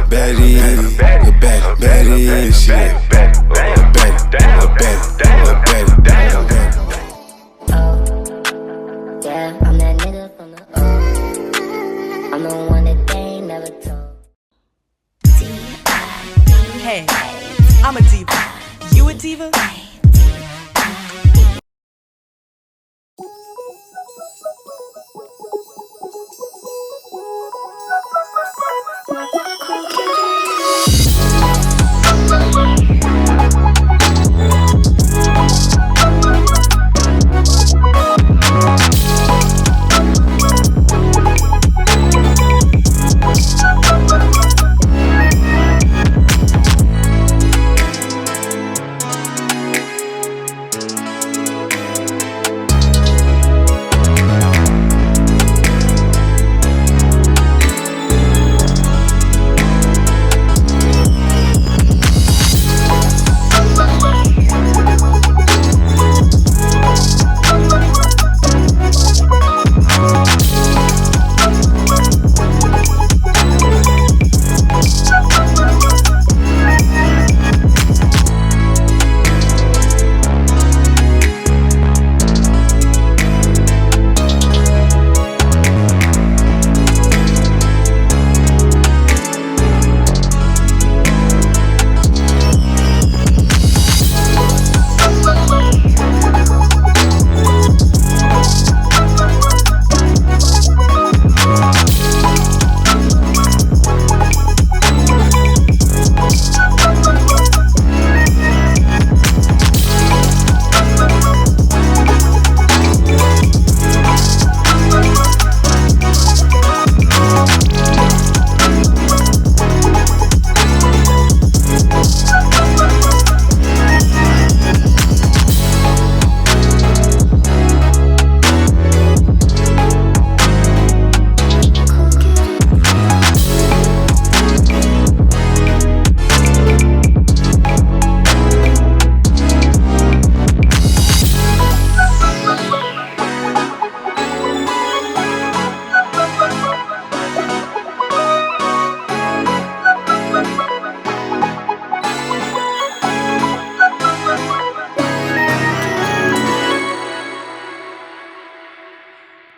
baddie, shit. Yeah, I'm that nigga from the O. I'm the one that they ain't never told. Hey, I'm a diva. You a diva?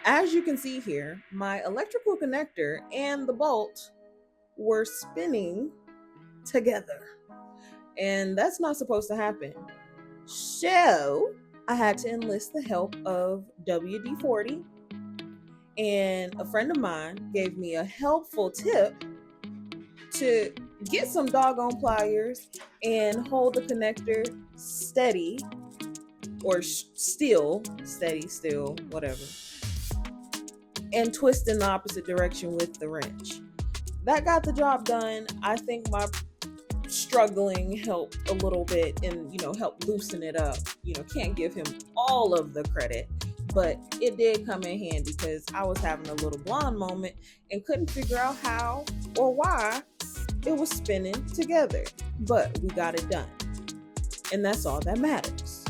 As you can see here, my electrical connector and the bolt were spinning together. And that's not supposed to happen. So I had to enlist the help of WD-40. And a friend of mine gave me a helpful tip to get some doggone pliers and hold the connector steady, or still, whatever, and twist in the opposite direction with the wrench. That got the job done. I think my struggling helped a little bit and, helped loosen it up. Can't give him all of the credit, but it did come in handy because I was having a little blonde moment and couldn't figure out how or why it was spinning together. But we got it done, and that's all that matters.